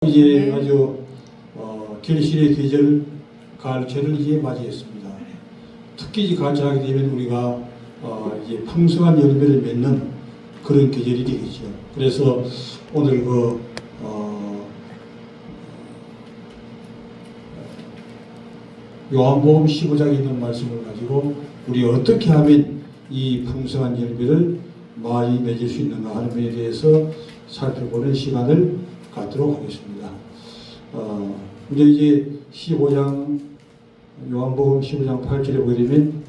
이제 아주 결실의 계절 가을철을 이제 맞이했습니다. 특히 이제 가을철하게 되면 우리가 이제 풍성한 열매를 맺는 그런 계절이 되겠죠. 그래서 오늘 요한복음 15장에 있는 말씀을 가지고 우리 어떻게 하면 이 풍성한 열매를 많이 맺을 수 있는가 하는 면에 대해서 살펴보는 시간을 갖도록 하겠습니다. 먼저 이제 15장, 요한복음 15장 8절에 보게 되면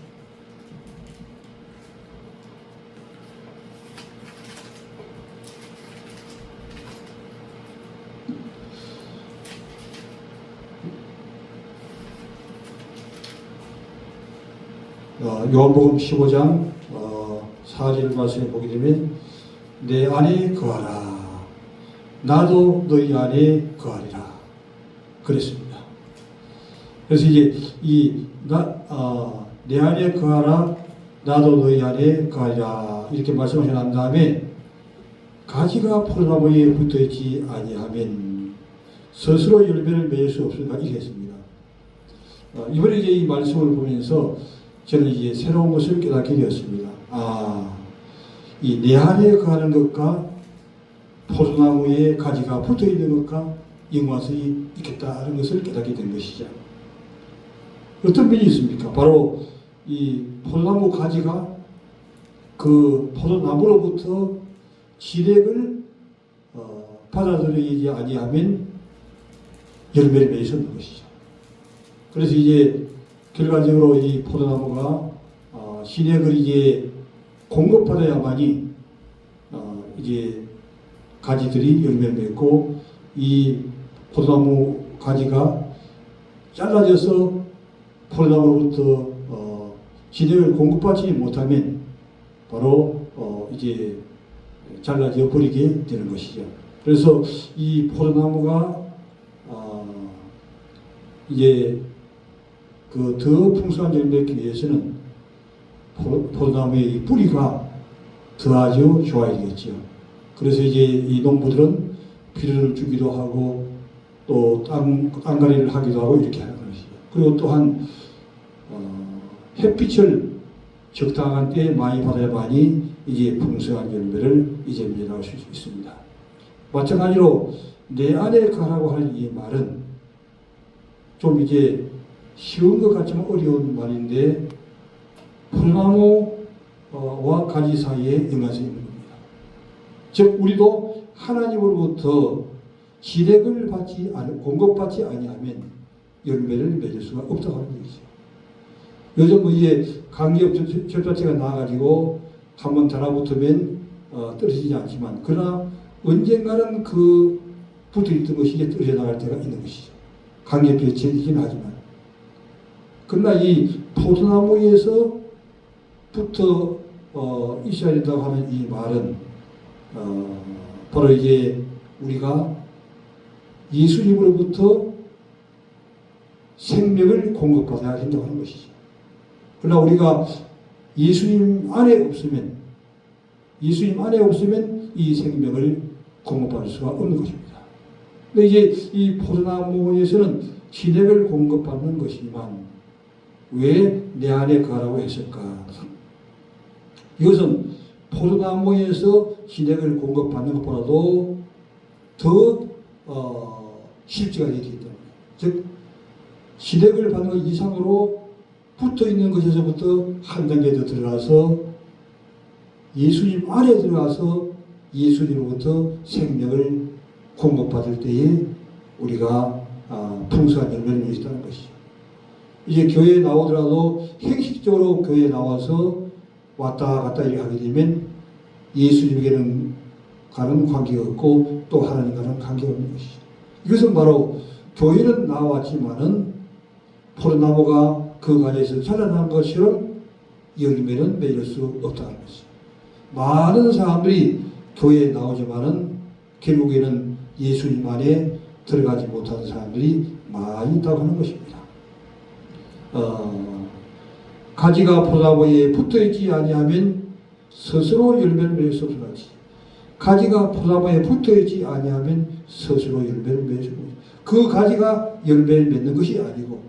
요한복음 15장 4절 말씀에 보게 되면 내 안에 거하라 나도 너희 안에 거하리라 그랬습니다. 그래서 이제 내 안에 거하라 나도 너희 안에 거하리라 이렇게 말씀하셔 난 다음에 가지가 포도나무에 붙어있지 아니하면 스스로 열매를 맺을 수 없으니까 이렇게 했습니다. 이번에 이제 이 말씀을 보면서 저는 이제 새로운 것을 깨닫게 되었습니다. 이 내 안에 거하는 것과 포도나무에 가지가 붙어 있는 것과 연관성이 있겠다는 것을 깨닫게 된 것이죠. 어떤 면이 있습니까? 바로 이 포도나무 가지가 그 포도나무로부터 지력을 받아들이지 아니하면 열매를 맺을 수 없는 것이죠. 그래서 이제 결과적으로 이 포도나무가 시력을 이제 공급받아야만이 이제 가지들이 열매를 맺고 이 포도나무 가지가 잘라져서 포도나무로부터 지력을 공급받지 못하면 바로 이제 잘라져 버리게 되는 것이죠. 그래서 이 포도나무가 이제 그 더 풍성한 열매를 맺기 위해서는 포도나무의 뿌리가 더 아주 좋아야 되겠죠. 그래서 이제 이 농부들은 비료를 주기도 하고 또 땅가리를 하기도 하고 이렇게 하는 것이죠. 그리고 또한 햇빛을 적당한 때에 많이 받아야만이 이제 풍성한 열매를 이제 맺어나갈 수 있습니다. 마찬가지로 내 안에 거하라고 하는 이 말은 좀 이제 쉬운 것 같지만 어려운 말인데 포도나무와 가지 사이에 연관성이 있는 겁니다. 즉 우리도 하나님으로부터 지력을 공급받지 아니하면 열매를 맺을 수가 없다고 하는 것이죠. 요즘 이제 감기업 절자체가 나와가지고 한번 달아붙으면 떨어지지 않지만 그러나 언젠가는 그 붙어있던 것이 이제 떨어져 나갈 때가 있는 것이죠. 감기업 절체이긴 하지만 그러나 이 포도나무에서 붙어 있어야 된다고 하는 이 말은 바로 이제 우리가 예수님으로부터 생명을 공급받아야 된다고 하는 것이죠. 그러나 우리가 예수님 안에 없으면 이 생명을 공급받을 수가 없는 것입니다. 근데 이제 이 포도나무에서는 진액을 공급받는 것이지만 왜 내 안에 거하라고 했을까? 이것은 포도나무에서 진액을 공급받는 것보다도 더 실제가 되기 때문에 즉 진액을 받는 것 이상으로 붙어있는 것에서부터 한 단계 더 들어가서 예수님 안에 들어가서 예수님으로부터 생명을 공급받을 때에 우리가 풍성한 열매를 맺을 수 있다는 것이죠. 이제 교회에 나오더라도 형식적으로 교회에 나와서 왔다 갔다 이렇게 하게 되면 예수님에게는 가는 관계가 없고 또 하나님과는 관계가 없는 것이죠. 이것은 바로 교회는 나왔지만은 포도나무가 그 가지에서 자라난 것처럼 열매는 맺을 수 없다는 것이죠. 많은 사람들이 교회에 나오지만은 결국에는 예수님 안에 들어가지 못하는 사람들이 많이 있다고 하는 것입니다. 가지가 포도나무에 붙어있지 아니하면 스스로 열매를 맺을 수 없으나니 가지가 포도나무에 붙어있지 아니하면 스스로 열매를 맺어주는 거죠. 그 가지가 열매를 맺는 것이 아니고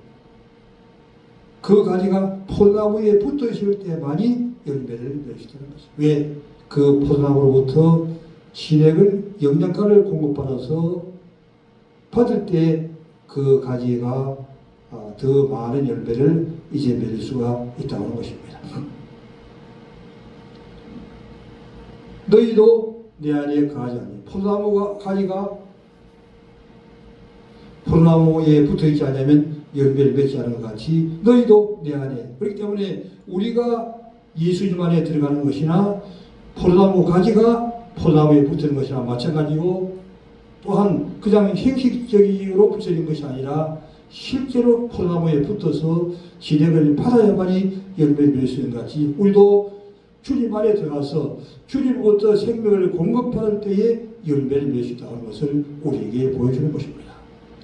그 가지가 포도나무에 붙어 있을 때만이 열매를 맺는다는 것이죠. 왜? 그 포도나무로부터 진액을 영양가를 공급받아서 받을 때 그 가지가 더 많은 열매를 이제 맺을 수가 있다고 하는 것입니다. 너희도 내 안에 거하지 않니? 포도나무 가지가 포도나무에 붙어 있지 않으면 열매를 맺지 않은 것 같이 너희도 내 안에. 그렇기 때문에 우리가 예수님 안에 들어가는 것이나 포도나무 가지가 포도나무에 붙는 것이나 마찬가지고, 또한 그냥 형식적으로 붙여진 것이 아니라 실제로 포도나무에 붙어서 진액을 받아야만이 열매를 맺을 수 있는 것 같이 우리도 주님 안에 들어가서 주님부터 생명을 공급받을 때에 열매를 맺을 수 있다는 것을 우리에게 보여주는 것입니다.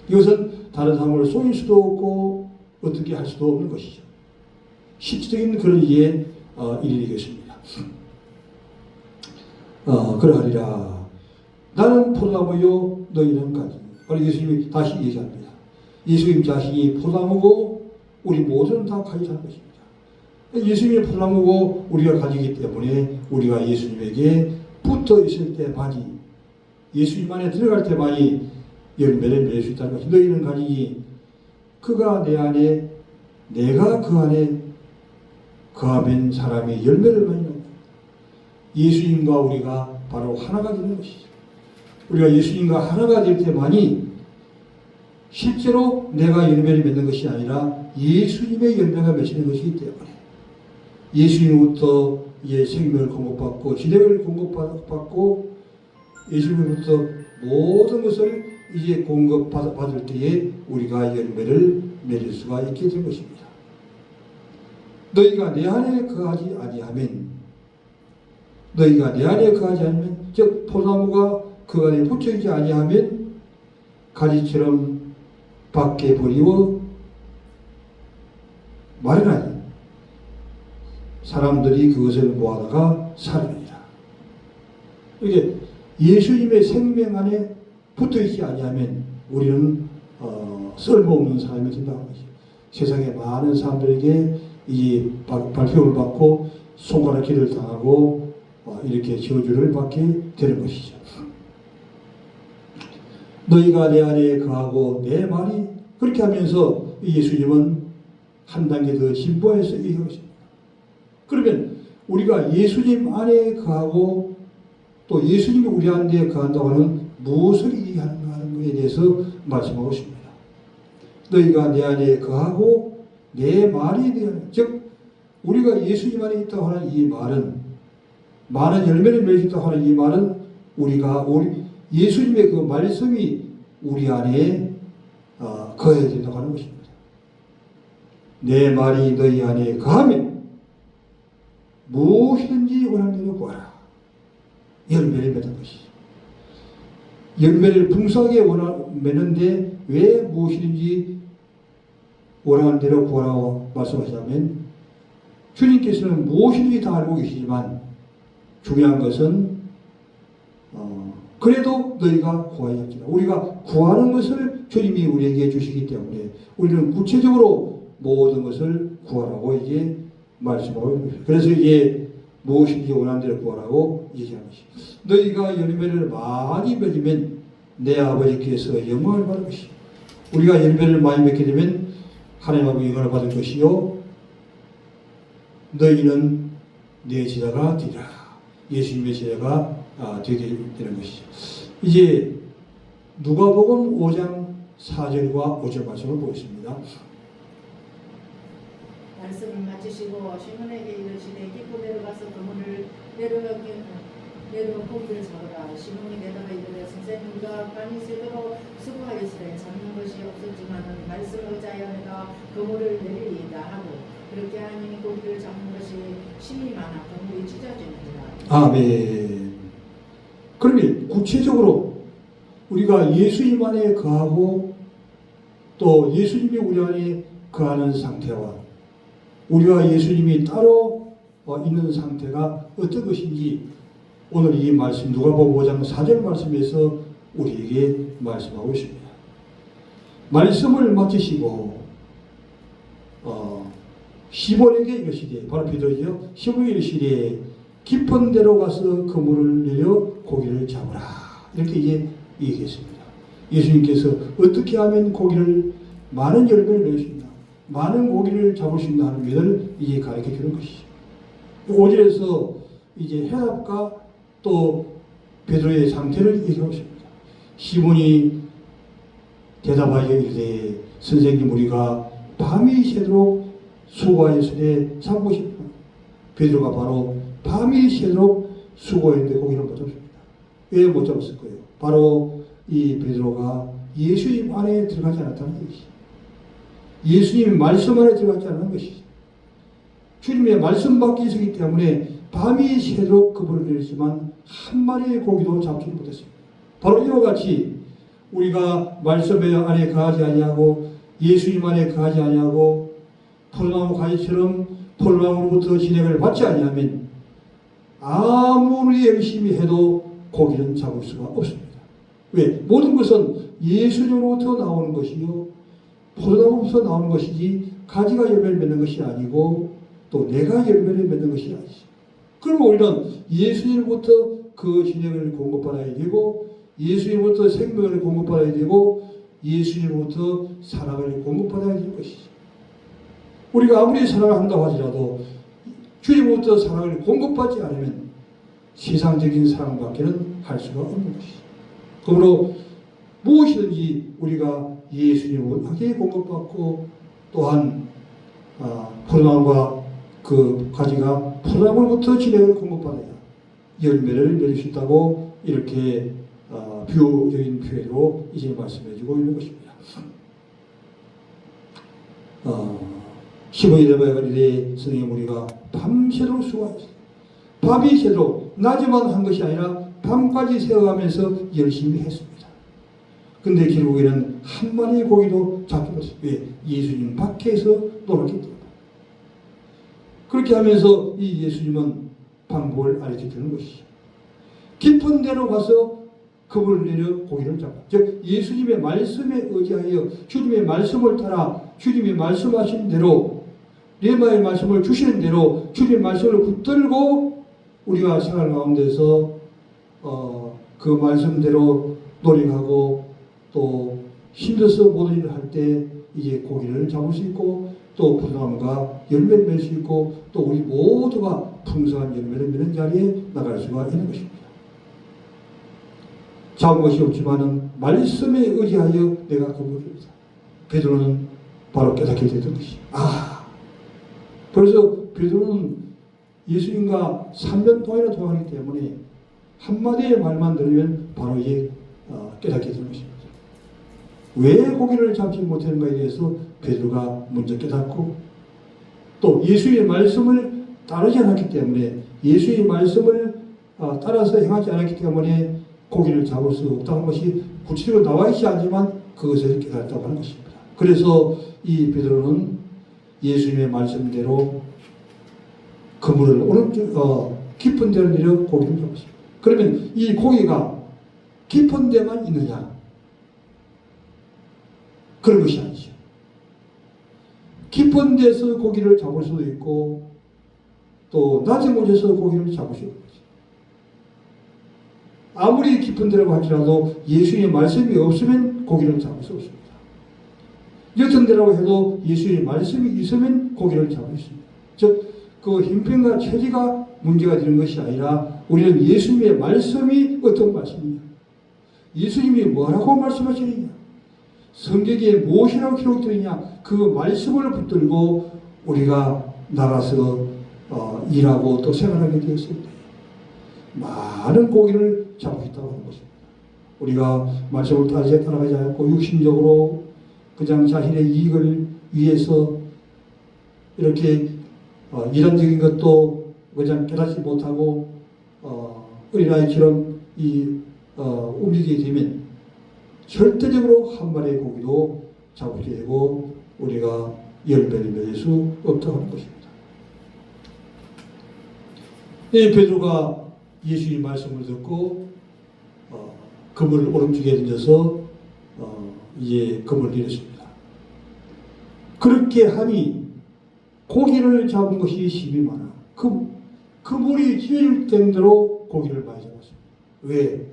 이것은 다른 사람을 속일 수도 없고 어떻게 할 수도 없는 것이죠. 실질적인 그런 일이 되겠습니다. 그러하리라. 나는 포도나무요 너희는 가지. 바로 예수님이 다시 얘기합니다. 예수님 자신이 포도나무고 우리 모두는 다 가지라는 것입니다. 예수님이 포도나무고 우리가 가지기 때문에 우리가 예수님에게 붙어 있을 때만이, 예수님 안에 들어갈 때만이 열매를 맺을 수 있다는 것입니다. 너희는 가지니 그가 내 안에 내가 그 안에 거하면 사람이 열매를 많이 맺는다. 예수님과 우리가 바로 하나가 되는 것이죠. 우리가 예수님과 하나가 될 때만이 실제로 내가 열매를 맺는 것이 아니라 예수님의 열매가 맺히는 것이기 때문에 예수님부터 생명을 공급받고 진액을 공급받고 예수님부터 모든 것을 이제 공급받을 때에 우리가 열매를 맺을 수가 있게 된 것입니다. 너희가 내 안에 거하지 아니하면, 너희가 내 안에 거하지 않으면, 즉 포도나무가 그 안에 붙여있지 아니하면 가지처럼 밖에 버리워 마련하니 사람들이 그것을 모아다가 사르리라. 이게 예수님의 생명 안에 붙어있지 아니하면 우리는 쓸모없는 사람이 된다는 것이죠. 세상에 많은 사람들에게 이 발표를 받고 손가락질을 당하고 이렇게 저주를 받게 되는 것이죠. 너희가 내 안에 거하고 내 말이, 그렇게 하면서 예수님은 한 단계 더 진보해서 얘기하고 있습니다. 그러면 우리가 예수님 안에 거하고 또 예수님이 우리 안에 거한다고 하는 무엇을 얘기하는가 하는 것에 대해서 말씀하고 있습니다. 너희가 내 안에 거하고 내 말이 되는, 즉 우리가 예수님 안에 있다고 하는 이 말은, 많은 열매를 맺었다고 하는 이 말은 우리가 예수님의 그 말씀이 우리 안에 거해야 된다고 하는 것입니다. 내 말이 너희 안에 거하면 무엇이든지 원하는 대로 구하라. 열매를 맺는 것이죠. 열매를 풍성하게 맺는데 왜 무엇이든지 원하는 대로 구하라고 말씀하시자면, 주님께서는 무엇이든지 다 알고 계시지만 중요한 것은 그래도 너희가 구하여야 할지라. 우리가 구하는 것을 주님이 우리에게 주시기 때문에 우리는 구체적으로 모든 것을 구하라고 이제 말씀하고 있는 것입니다. 그래서 이제 무엇인지 원하는 대로 구하라고 얘기하는 것입니다. 너희가 열매를 많이 맺으면 내 아버지께서 영광을 받을 것이요. 우리가 열매를 많이 맺게 되면 하나님하고 영광을 받을 것이요. 너희는 내 제자가 되리라. 예수님의 제자가 되게 되는 것이죠. 이제 누가복음 5장 4절과 5절 말씀을 보겠습니다. 말씀을 마치시고 시몬에게 이르시되 깊고 내려가서 그물을 내려온 고기를 잡으라. 시몬이 대답하여 이르되 선생님과 밤이 새도록 수고하였으되 잡는 것이 없었지만은 말씀을 의지하여 내가 그물을 내리리이다 하고, 그렇게 하니 고기를 잡는 것이 심이 많아 그물이 찢어지는지라. 아멘. 그러면 구체적으로 우리가 예수님 안에 거하고 또 예수님이 우리 안에 거하는 상태와 우리가 예수님이 따로 있는 상태가 어떤 것인지 오늘 이 말씀 누가복음 5장 4절 말씀에서 우리에게 말씀하고 있습니다. 말씀을 맡으시고 시몬에게 이르시되, 바로 베드로죠. 시몬에게 이르시되 깊은 데로 가서 그물을 내려 고기를 잡으라. 이렇게 이제 얘기했습니다. 예수님께서 어떻게 하면 고기를 많은 열매를 낼 수 있나, 많은 고기를 잡을 수 있나 하는 면을 이제 가르쳐 주는 것이죠. 5절에서 이제 해답과 또 베드로의 상태를 얘기하고 있습니다. 시몬이 대답하여 이르되, 선생님, 우리가 밤이 새도록 수고하였으니 잡고 싶다. 베드로가 바로 밤이 새도록 수고했는데 고기를 못 잡습니다. 왜 못 잡았을 거예요? 바로 이 베드로가 예수님 안에 들어가지 않았다는 것이죠. 예수님의 말씀 안에 들어가지 않은 것이죠. 주님의 말씀 밖에 있었기 때문에 밤이 새도록 그물을 내렸지만 한 마리의 고기도 잡지 못했습니다. 바로 이와 같이 우리가 말씀 안에 거하지 아니하고 예수님 안에 거하지 아니하고 포도나무 가지처럼 포도나무로부터 진액을 받지 아니하면 아무리 열심히 해도 고기는 잡을 수가 없습니다. 왜? 모든 것은 예수님으로부터 나오는 것이요, 포도나무로부터 나오는 것이지 가지가 열매를 맺는 것이 아니고 또 내가 열매를 맺는 것이 아니지. 그러면 우리는 예수님으로부터 그 진액을 공급받아야 되고, 예수님으로부터 생명을 공급받아야 되고, 예수님으로부터 사랑을 공급받아야 될 것이지. 우리가 아무리 사랑을 한다고 하더라도 주님으로부터 사랑을 공급받지 않으면 세상적인 사랑밖에는 할 수가 없는 것이지. 그러므로 무엇이든지 우리가 예수님에게 공급받고, 또한 포도나무가 그 가지가 포도나무로부터 진액을 공급받아야 열매를 맺을 수 있다고, 이렇게 비유적인 표현으로 이제 말씀해주고 있는 것입니다. 시몬이 대답하여 이르되, 선생님, 우리가 밤새도록 수고하였습니다. 밤이 새도록, 낮에만 한 것이 아니라 밤까지 새어가면서 열심히 했습니다. 근데 결국에는 한 마리의 고기도 잡지 못했습니다. 왜? 예수님 밖에서 놀았기 때문에. 그렇게 하면서 이 예수님은 방법을 알려주는 것이죠. 깊은 데로 가서 그물을 내려 고기를 잡아. 즉 예수님의 말씀에 의지하여 주님의 말씀을 따라 주님이 말씀하신 대로, 레마의 말씀을 주시는 대로 주님의 말씀을 붙들고 우리가 생활 가운데서 그 말씀대로 노력하고 또 힘들어서 모든 일을 할 때 이제 고기를 잡을 수 있고, 또 포도나무가 열매를 맺을 수 있고, 또 우리 모두가 풍성한 열매를 맺는 자리에 나갈 수가 있는 것입니다. 잡은 것이 없지만은 말씀에 의지하여 내가 그물을 줍니다. 베드로는 바로 깨닫게 됐던 것이죠. 그래서 베드로는 예수님과 3년 동안이나 동행하기 때문에 한마디의 말만 들으면 바로 이제 깨닫게 되는 것입니다. 왜 고기를 잡지 못하는가에 대해서 베드로가 먼저 깨닫고, 또 예수의 말씀을 따르지 않았기 때문에, 예수의 말씀을 따라서 행하지 않았기 때문에 고기를 잡을 수 없다는 것이 구체적으로 나와 있지 않지만 그것을 깨달았다고 하는 것입니다. 그래서 이 베드로는 예수님의 말씀대로 그물을 오른쪽 깊은 데로 내려 고기를 잡았습니다. 그러면 이 고기가 깊은 데만 있느냐? 그런 것이 아니죠. 깊은 데서 고기를 잡을 수도 있고, 또 낮은 곳에서 고기를 잡을 수 있는 거죠. 아무리 깊은 데라고 할지라도 예수의 말씀이 없으면 고기를 잡을 수 없습니다. 옅은 데라고 해도 예수의 말씀이 있으면 고기를 잡을 수 있습니다. 즉, 그 형편과 처지가 문제가 되는 것이 아니라 우리는 예수님의 말씀이 어떤 말씀이냐, 예수님이 뭐라고 말씀하시느냐, 성경에 무엇이라고 기록되어 있냐, 그 말씀을 붙들고 우리가 나가서 일하고 또 생활하게 되었을 때 많은 고기를 잡고 있다고 하는 것입니다. 우리가 말씀을 따라가지 않고 육신적으로 그냥 자신의 이익을 위해서 이렇게 이런적인 것도 그냥 깨닫지 못하고 어린아이처럼 움직이게 되면 절대적으로 한 마리의 고기도 잡게 되고 우리가 열매를 맺을 수 없다고 하는 것입니다. 이 베드로가 예수의 말씀을 듣고 그물을 오른쪽에 던져서 이제 금을 내렸습니다. 그렇게 하니 고기를 잡은 것이 힘이 많아. 그물이 찢어질 정도로 고기를 많이 잡았습니다. 왜?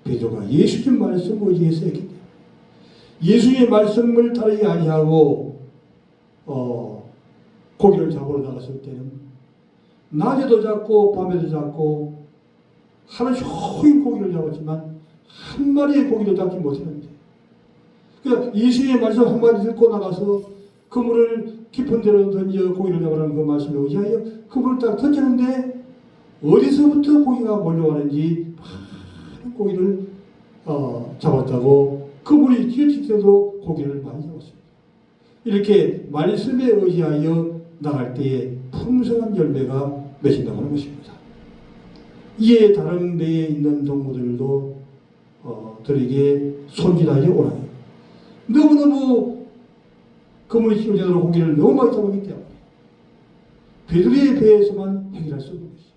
베드로가 예수님 말씀 의지해서 했기 때문에. 예수님의 말씀을 따르지 아니하고 고기를 잡으러 나갔을 때는 낮에도 잡고 밤에도 잡고 하루 종일 고기를 잡았지만 한 마리의 고기도 잡지 못했는데, 그러니까 예수님의 말씀 한마디 듣고 나가서 그물을 깊은 데로 던져 고기를 잡으라는 그 말씀에 의지하여 그물을 딱 던지는데 어디서부터 고기가 몰려가는지 많은 고기를 잡았다고, 그물이 찢어질 때도 고기를 많이 잡았습니다. 이렇게 말씀에 의지하여 나갈 때에 풍성한 열매가 맺힌다고 하는 것입니다. 이에 다른 배에 있는 동무들도 들에게 손질하여 오라니. 너무너무 그물이 찢어질 정도로 고기를 너무 많이 잡았기 때문에 베드로의 배에서만 해결할 수 없는 것이죠.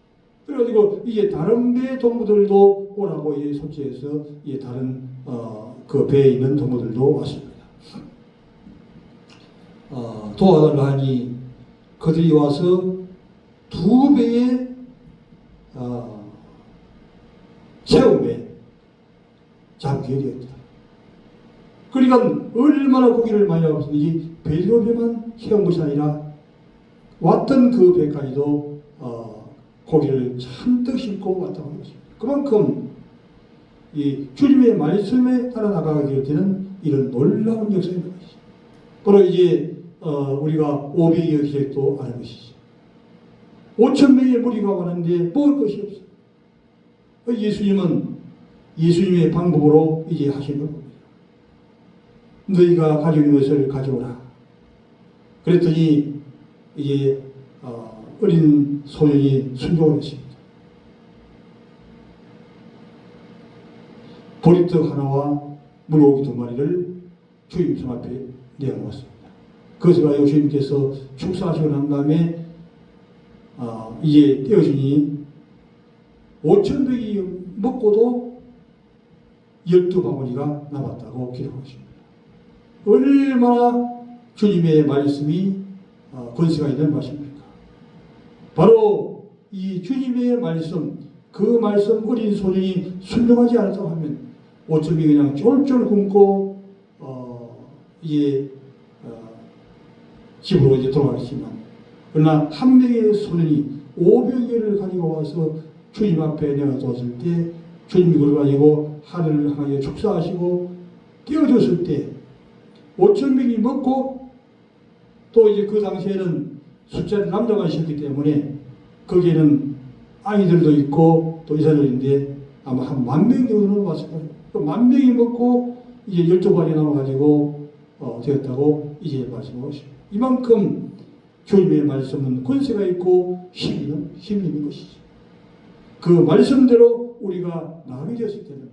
그래가지고 이제 다른 배 동무들도 오라고 이제 손질해서 이제 다른 그 배에 있는 동무들도 왔습니다. 도와달라 하니 그들이 와서 두 배의 체험에 잠기게 되었다. 그러니까 얼마나 고기를 많이 잡았는지 베드로 배만 채운 것이 아니라 왔던 그 배까지도 고기를 잔뜩 싣고 왔다고 하는 것입니다. 그만큼 이 주님의 말씀에 따라 나가게 되는 이런 놀라운 역사인 것이죠. 바로 이제 우리가 500여 기적도 아는 것이죠. 5,000명의 무리가 왔는데 먹을 것이 없어. 예수님은 예수님의 방법으로 이제 하시는 겁니다. 너희가 가지고 있는 것을 가져오라. 그랬더니 이제 어린 소년이 순종을 했습니다. 보리떡 하나와 물고기 2마리를 주님 손 앞에 내어놓았습니다. 그것을 가지고 주님께서 축사하시고 난 다음에 이제 떼어주니 5,000명이 먹고도 12바구니가 남았다고 기록하십니다. 얼마나 주님의 말씀이 권세가 있는 말씀입니까? 바로 이 주님의 말씀, 그 말씀 어린 소년이 순종하지 않았다고 하면 5,000명이 그냥 쫄쫄 굶고 이제 집으로 이제 돌아가겠지만, 그러나 한 명의 소년이 500개를 가지고 와서 주님 앞에 내어두었을 때 주님이 그걸 가지고 하늘을 향하여 축사하시고 띄워줬을 때 5,000명이 먹고, 또 이제 그 당시에는 숫자는 남자가 있었기 때문에 거기에는 아이들도 있고 또 여자들인데 아마 한 10,000명 정도는 왔을 거예요. 그 10,000명이 먹고 이제 12발이 남아가지고 되었다고 이제 말씀하고 있습니다. 이만큼 주님의 말씀은 권세가 있고 힘이 있는 것이죠. 그 말씀대로 우리가 나가게 되었을 때는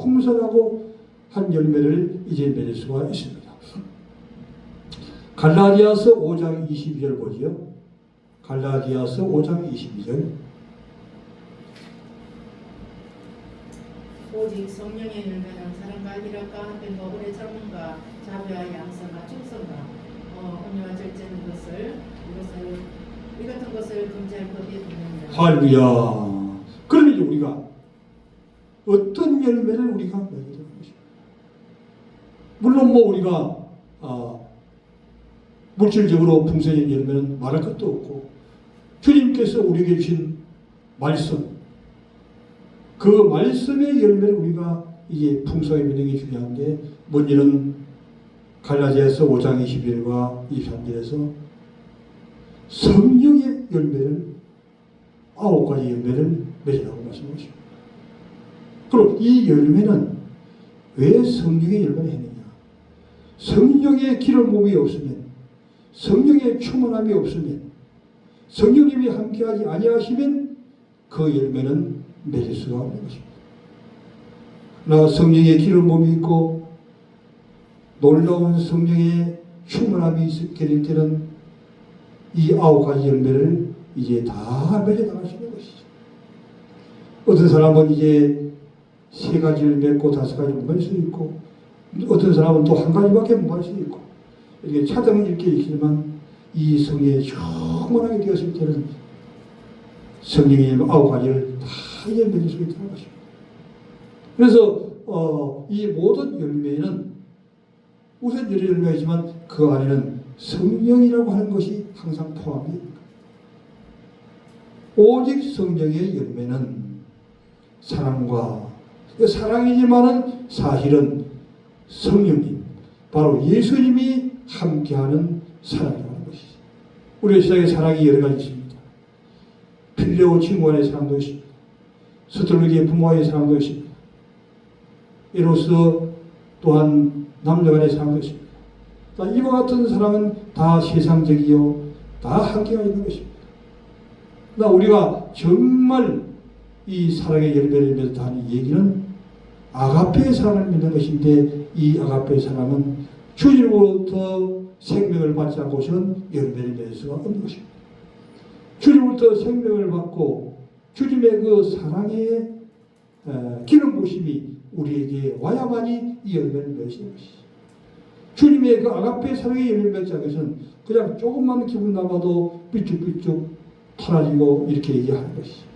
풍성하고 한 열매를 이제 맺을 수가 있습니다. 갈라디아서 5장 22절 보지요. 갈라디아서 5장 22절. 오직 성령의 열매는 사랑과 희락과 함께 오래 참음과 자비와 양선과 충성과 온유와 절제는 이 같은 것을 금지할 법이 없느니라. 할렐루야. 그러면 이제 우리가 어떤 열매를 우리가 맺게 되는 것입니다. 물론 뭐 우리가 물질적으로 풍성한 열매는 말할 것도 없고, 주님께서 우리에게 주신 말씀, 그 말씀의 열매를 우리가 이제 풍성하게 맺는 게 중요한데, 먼저는 갈라디아서 5장 21과 23절에서 성령의 열매를 9가지 열매를 맺으라고 말씀하십니다. 그럼 이 열매는 왜 성령의 열매를 했느냐? 성령의 기름 부음이 없으면, 성령의 충만함이 없으면, 성령님이 함께하지 아니하시면 그 열매는 맺을 수가 없는 것입니다. 나 성령의 기름 부음이 있고 놀라운 성령의 충만함이 있게 될 때는 이 9가지 열매를 이제 다 맺어 나갈 수 있는 것이죠. 어떤 사람은 이제 3가지를 맺고 5가지를 맺을 수 있고, 어떤 사람은 또 한 가지밖에 못 할 수 있고, 이렇게 차등은 이렇게 있지만 이 성령에 충만하게 되었을 때는 성령의 9가지를 다 열매질 수 있다는 것입니다. 그래서 이 모든 열매는 우선 여러 열매가 있지만 그 안에는 성령이라고 하는 것이 항상 포함이 됩니다. 오직 성령의 열매는 사랑과, 사랑이지만은 사실은 성령님, 바로 예수님이 함께하는 사랑이라는 것이죠. 우리 세상에 사랑이 여러 가지 있습니다. 필요 친구 간의 사랑도 있습니다. 서툴르기의 부모와의 사랑도 있습니다. 이로써 또한 남녀 간의 사랑도 있습니다. 이와 같은 사랑은 다 세상적이요, 다 함께가 있는 것입니다. 우리가 정말 이 사랑의 열매를 맺었다 하는 얘기는 아가페의 사랑을 맺는 것인데, 이 아가페의 사랑은 주님으로부터 생명을 받지 않고서는 열매를 맺을 수가 없는 것입니다. 주님으로부터 생명을 받고 주님의 그 사랑의 기름 부으심이 우리에게 와야만이 이 열매를 맺는 것이죠. 주님의 그 아가페의 사랑의 열매를 맺지 않고서는 그냥 조금만 기분 나빠도 삐죽삐죽 터라지고 이렇게 얘기하는 것이죠.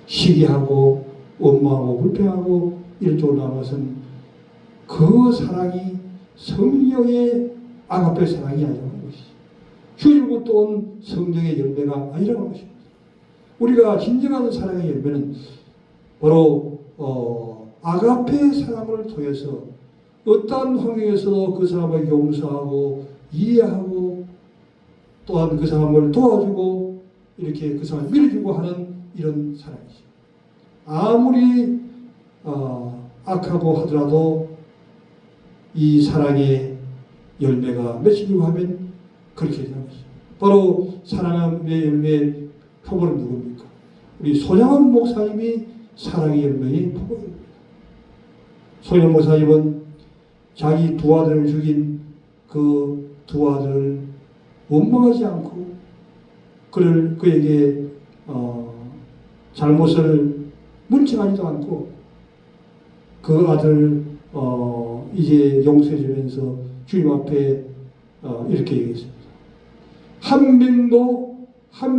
시기하고 원망하고 불평하고 이런 쪽으로 나와서는 그 사랑이 성령의 아가페 사랑이 아니라는 것이죠. 주님으로부터 온 성령의 열매가 아니라는 것입니다. 우리가 진정한 사랑의 열매는 바로 아가페 사랑을 통해서 어떠한 환경에서도 그 사람을 용서하고 이해하고 또한 그 사람을 도와주고 이렇게 그 사람을 밀어주고 하는 이런 사랑이죠. 아무리 악하고 하더라도 이 사랑의 열매가 맺히려고 하면 그렇게 되는 것이죠. 바로 사랑의 열매의 표본은 누굽니까? 우리 손양원 목사님이 사랑의 열매의 표본입니다. 손양원 목사님은 자기 두 아들을 죽인 그 두 아들을 원망하지 않고 그에게 잘못을 문책하지도 않고 그 아들 이제 용서해주면서 주님 앞에 이렇게 얘기했습니다. 한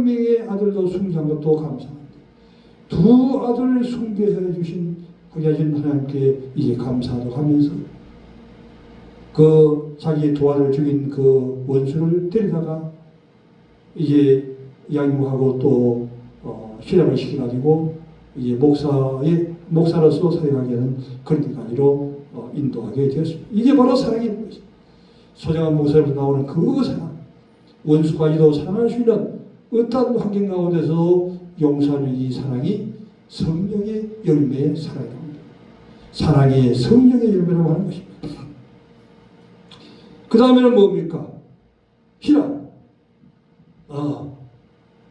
명의 아들도 숭배한 것도 감사합니다. 두 아들을 숭배해 주신 하나님께 이제 감사하다고 하면서 그 자기 두 아들을 죽인 그 원수를 때리다가 이제 양육하고 또 신앙을 시켜가지고 이제 목사로서 사역하게 하는 그런 데까지로 인도하게 되었습니다. 이게 바로 사랑인 것입니다. 소장한 목사로부터 나오는 그 사랑, 원수까지도 사랑할 수 있는 어떤 환경 가운데서도 용서하는 이 사랑이 성령의 열매의 사랑이라고 합니다. 사랑의 성령의 열매라고 하는 것입니다. 그 다음에는 뭡니까? 희락.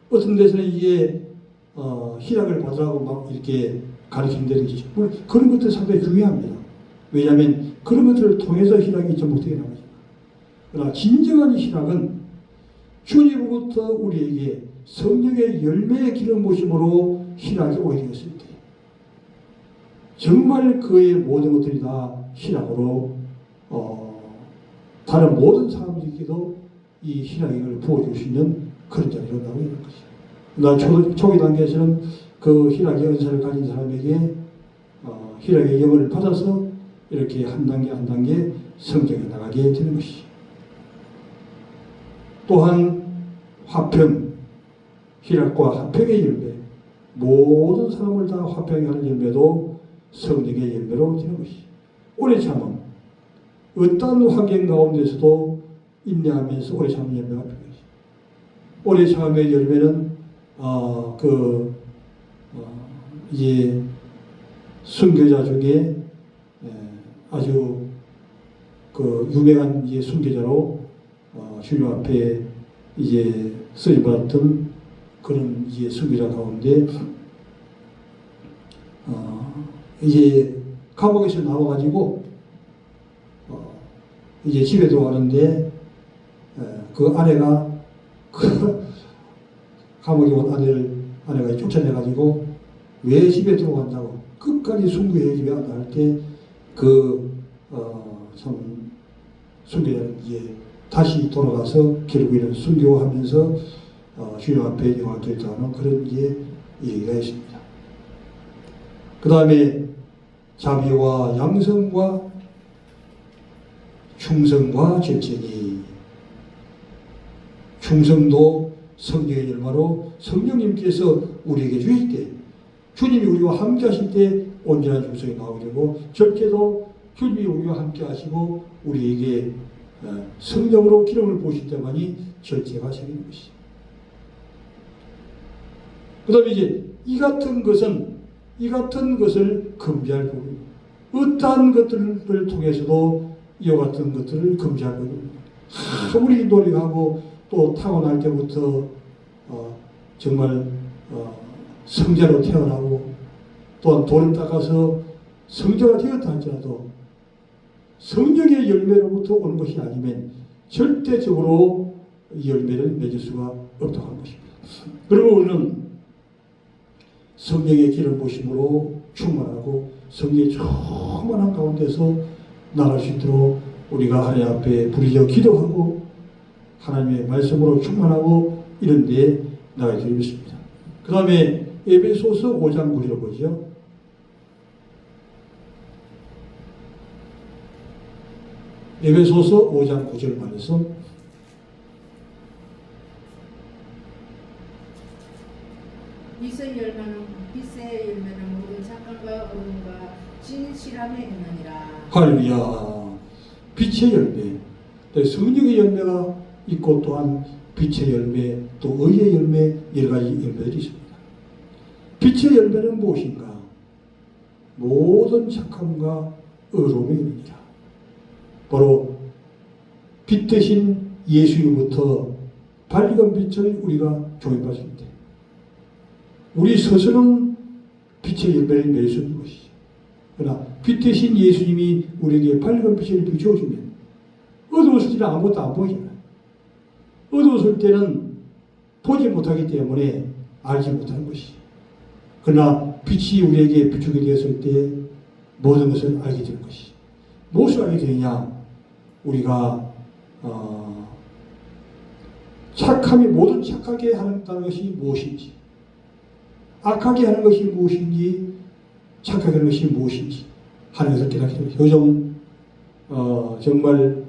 어떤 데서는 이게 희락을 받으라고 막 이렇게 가르친다는 것이죠. 그런 것들 상당히 중요합니다. 왜냐하면 그런 것들을 통해서 희락이 전복되게 나가죠. 그러나 진정한 희락은 주님으로부터 우리에게 성령의 열매의 기름 부으심으로 희락이 오게 되었을 때 정말 그의 모든 것들이 다 희락으로 다른 모든 사람들에게도 이 희락을 부어줄 수 있는 그런 자리로 나오게 되는 것이죠. 초기 단계에서는 그 희락의 은사를 가진 사람에게 희락의 영을 받아서 이렇게 한 단계 한 단계 성장해 나가게 되는 것이죠. 또한 화평, 희락과 화평의 열매, 모든 사람을 다 화평하게 하는 열매도 성령의 열매로 되는 것이죠. 오래 참음, 어떤 환경 가운데서도 인내하면서 오래 참는 열매가 필요하죠. 오래 참음의 열매는 이제 순교자 중에 아주 그 유명한 이제 순교자로 주님 앞에 이제 쓰임 받았던 그런 이제 순교자 가운데 이제 감옥에서 나와가지고 이제 집에 들어가는데 그 아내가 그 감옥에 온 아내가 쫓아내가지고 왜 집에 들어간다고 끝까지 순교해 집에 안다 할 때 그 참 순교자는 이제 다시 돌아가서 결국에는 순교하면서 주님 앞에 영화되었다는 그런 이제 얘기가 있습니다. 그 다음에 자비와 양성과 충성과 절제니, 충성도 성령의 열마로 성령님께서 우리에게 주실 때, 주님이 우리와 함께 하실 때 온전한 충성이 나오게 되고, 절제도 주님이 우리와 함께 하시고 우리에게 성령으로 기름을 부으실 때만이 절제가 생기는 것이죠. 그 다음에 이제 이 같은 것을 금지할 부분, 어떠한 것들을 통해서도 이와 같은 것들을 금지할 부분, 아무리 노력하고 또 타고날 때부터 정말 성자로 태어나고 또한 돌을 닦아서 성자가 되었다 할지라도 성령의 열매로부터 오는 것이 아니면 절대적으로 이 열매를 맺을 수가 없다고 하는 것입니다. 그리고 우리는 성령의 기름 부으심으로 충만하고 성령의 충만한 가운데서 나갈 수 있도록 우리가 하나님 앞에 부르짖어 기도하고 하나님의 말씀으로 충만하고 이런 데에 나가야 되겠습니다. 그 다음에 에베소서 5장 9절을 보죠. 에베소서 5장 9절 말해서 빛의 열매는 모든 착함과 어둠과 진실함에 있느니라. 할렐루야. 빛의 열매, 성령의 열매가 있고 또한 빛의 열매, 또 의의 열매, 여러 가지 열매들이 있습니다. 빛의 열매는 무엇인가? 모든 착함과 의로움이 있느니라. 바로 빛 대신 예수님부터 밝은 빛을 우리가 조입받을 때 우리 스스로는 빛의 열매를 맺을 수 있는 것이죠. 그러나 빛 대신 예수님이 우리에게 밝은 빛을 비추어주면 어두웠을 때는 아무것도 안 보이잖아요. 어두웠을 때는 보지 못하기 때문에 알지 못하는 것이죠. 그러나 빛이 우리에게 비추게 되었을 때 모든 것을 알게 되는 것이죠. 무엇을 알게 되느냐? 우리가 착함이 모든 착하게 하는 것이 무엇인지, 악하게 하는 것이 무엇인지, 착하게 하는 것이 무엇인지 하는 것을 깨닫게 됩니다. 요즘 정말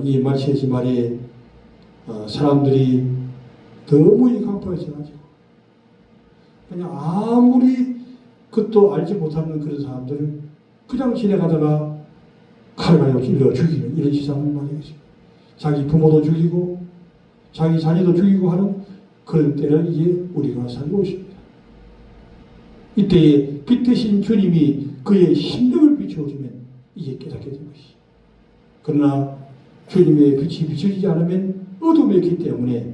이 말씀의 말에 사람들이 너무 이 강파가 있어가지고 그냥 아무리 그것도 알지 못하는 그런 사람들을 그냥 지나가다가 칼을 가지고 찔러 죽이는 이런 세상을 말이겠죠. 자기 부모도 죽이고 자기 자녀도 죽이고 하는 그런 때를 이제 우리가 살고 있습니다. 이때에 빛 대신 주님이 그의 심령을 비추어주면 이제 깨닫게 된 것이죠. 그러나 주님의 빛이 비춰지지 않으면 어둠에 있기 때문에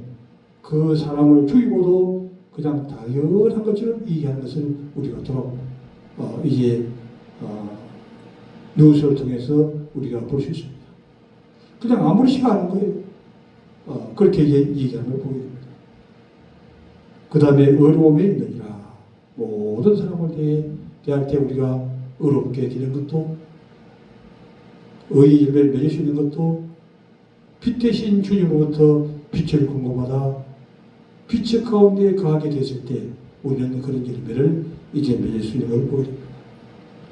그 사람을 죽이고도 그냥 당연한 것처럼 얘기하는 것을 우리가 도록 이제 뉴스를 통해서 우리가 볼 수 있습니다. 그냥 아무렇지 않은 거예요. 그렇게 얘기하는 걸 보게 됩니다. 그 다음에 의로움에 있느니라. 모든 사람을 대할 때 우리가 의롭게 되는 것도, 의의 열매를 맺을 수 있는 것도, 빛 대신 주님으로부터 빛을 공급받아 빛의 가운데 거하게 됐을 때 우리는 그런 열매를 이제 맺을 수 있는 걸 보게 됩니다.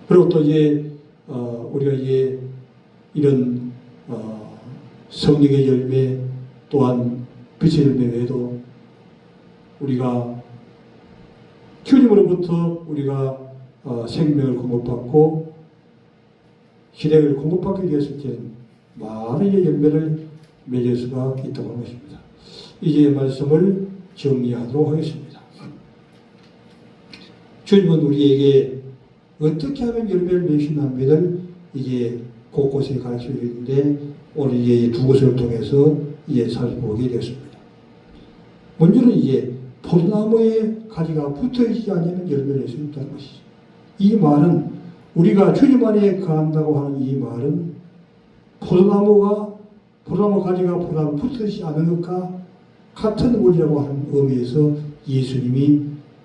그리고 또 이제 우리가 이제 이런 성령의 열매 또한 빛의 열매 외에도 우리가 주님으로부터 우리가 생명을 공급받고 희생을 공급받게 되었을 때는 많은 열매를 맺을 수가 있다고 하는 것입니다. 이제 말씀을 정리하도록 하겠습니다. 주님은 우리에게 어떻게 하면 열매를 맺을 수 있는지를 이제 곳곳에 가르쳐 주는데 오늘 이제 두 것을 통해서 이제 살펴보게 되었습니다. 먼저는 이제 포도나무에 가지가 붙어 있지 않으면 열매를 낼 수 없다는 것이죠. 이 말은 우리가 주님 안에 거한다고 하는 이 말은 포도나무 가지가 포도나무 붙어 있지 않은 것과 같은 원리라고 하는 의미에서 예수님이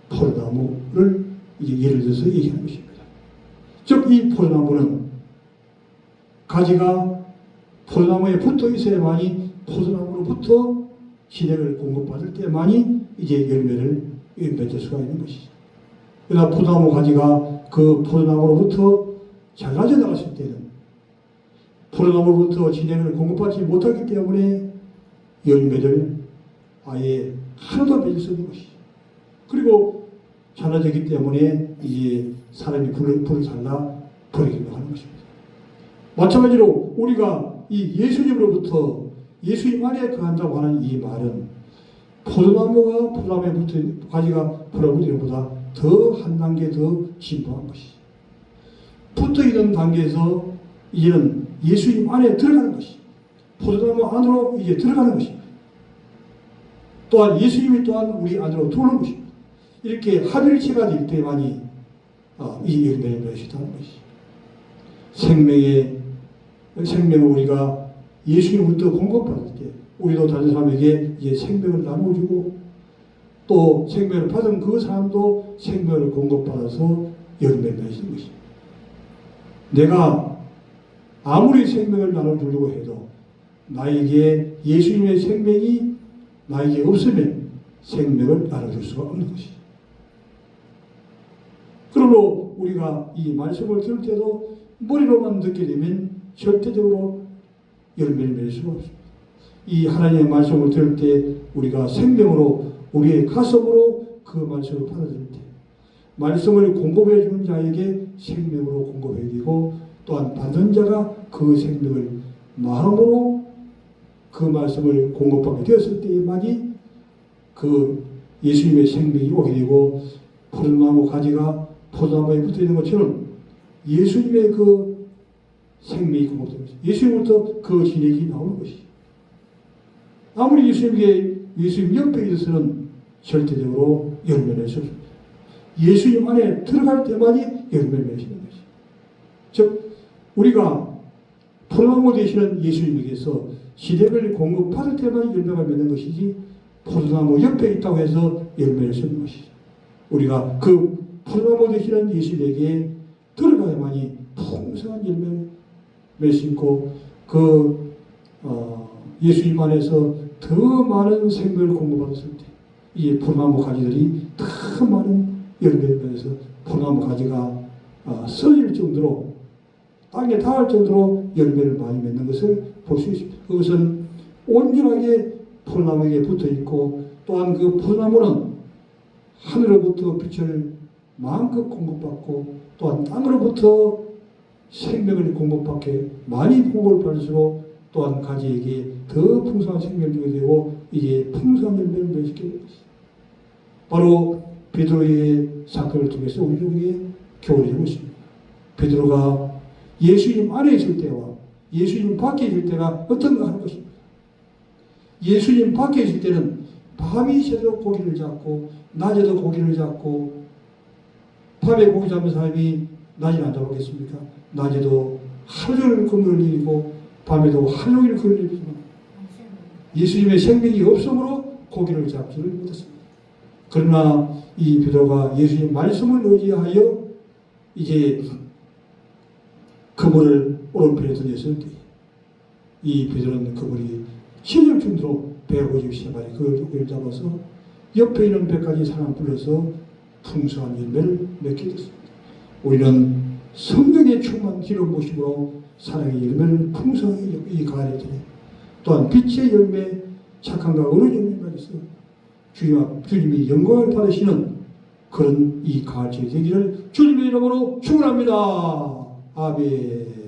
포도나무를 이제 예를 들어서 얘기하는 것입니다. 즉 이 포도나무는 가지가 포도나무에 붙어 있어야만이 포도나무로부터 진액을 공급받을 때만이 이제 열매를 맺을 수가 있는 것이죠. 그러나 포도나무 가지가 그 포도나무로부터 잘라져 나갔을 때는 포도나무로부터 진액을 공급받지 못하기 때문에 열매를 아예 하나도 맺을 수 없는 것이죠. 그리고 잘라졌기 때문에 이제 사람이 불을 잘라 버리기도 하는 것입니다. 마찬가지로 우리가 이 예수님으로부터 예수님 안에 거한다고 하는 이 말은 포도나무가 포도나무에 붙은 가지가 포도나무에 보다 더 한 단계 더 진보한 것이죠. 붙어 있는 단계에서 이제는 예수님 안에 들어가는 것이 포도나무 안으로 이제 들어가는 것입니다. 또한 예수님이 또한 우리 안으로 들어오는 것입니다. 이렇게 합일체가 될 때만이 이 열매를 맺을 수 있다는 것이죠. 생명을 우리가 예수님부터 공급받을 때 우리도 다른 사람에게 이제 생명을 나눠주고 또 생명을 받은 그 사람도 생명을 공급받아서 열매를 맺는 것입니다. 내가 아무리 생명을 나눠주려고 해도 나에게 예수님의 생명이 나에게 없으면 생명을 나눠줄 수가 없는 것이죠. 그러므로 우리가 이 말씀을 들을 때도 머리로만 듣게 되면 절대적으로 열매를 맺을 수가 없습니다. 이 하나님의 말씀을 들을 때 우리가 생명으로 우리의 가슴으로 그 말씀을 받아들일 때 말씀을 공급해 주는 자에게 생명으로 공급해야 되고 또한 받은 자가 그 생명을 마음으로 그 말씀을 공급하게 되었을 때만이 그 예수님의 생명이 오게 되고 포도나무 가지가 포도나무에 붙어 있는 것처럼 예수님의 그 생명이 공급됩니다. 예수님부터 그 진액이 나오는 것이죠. 아무리 예수님 옆에 있어서는 절대적으로 열매를 맺을 수 없습니다. 예수님 안에 들어갈 때만이 열매를 맺는 것이죠. 즉 우리가 포도나무 되시는 예수님에게서 진액을 공급받을 때만 열매가 맺는 것이지 포도나무 옆에 있다고 해서 열매를 맺는 것이죠. 우리가 그 포도나무 되시는 예수님에게 들어가야만이 풍성한 열매를 맺을 수 있고 예수님 안에서 더 많은 생명을 공급받았을 때 이 포도나무 가지들이 더 많은 열매를 맺어서 포도나무 가지가 썰릴 정도로 땅에 닿을 정도로 열매를 많이 맺는 것을 볼 수 있습니다. 그것은 온전하게 포도나무에게 붙어 있고 또한 그 포도나무는 하늘로부터 빛을 마음껏 공급받고 또한 땅으로부터 생명을 공급받게 많이 공급을 받을수록 또한 가지에게 더 풍성한 생명을 주게 되고 이게 풍성한 열매를 맺게 됩니다. 바로 베드로의 사건을 통해서 우리에게 교훈을 주고 있습니다. 베드로가 예수님 안에 있을 때와 예수님 밖에 있을 때가 어떤가 하는 것입니다. 예수님 밖에 있을 때는 밤이 새도 고기를 잡고 낮에도 고기를 잡고 밤에 고기 잡는 사람이 낮에는 안 잡았겠습니까? 낮에도 하루 종일 근무를 일이고 밤에도 하루 종일 근무를 일이지만 예수님의 생명이 없으므로 고기를 잡지를 못했습니다. 그러나 이 베드로가 예수님 말씀을 의지하여 이제 그물을 오른편에 던졌을 때 이 베드로는 그물이 신을 준대로 153마리 그걸 잡아서 옆에 있는 100가지 사람 불러서 풍성한 열매를 맺게 됐습니다. 우리는 성령의 충만 기름 부심으로 사랑의 열매를 풍성히 가하려 되네. 또한 빛의 열매, 착함과 어른 열매가 있어 주님이 영광을 받으시는 그런 이 가르침이 되기를 주님의 이름으로 축원합니다. 아멘.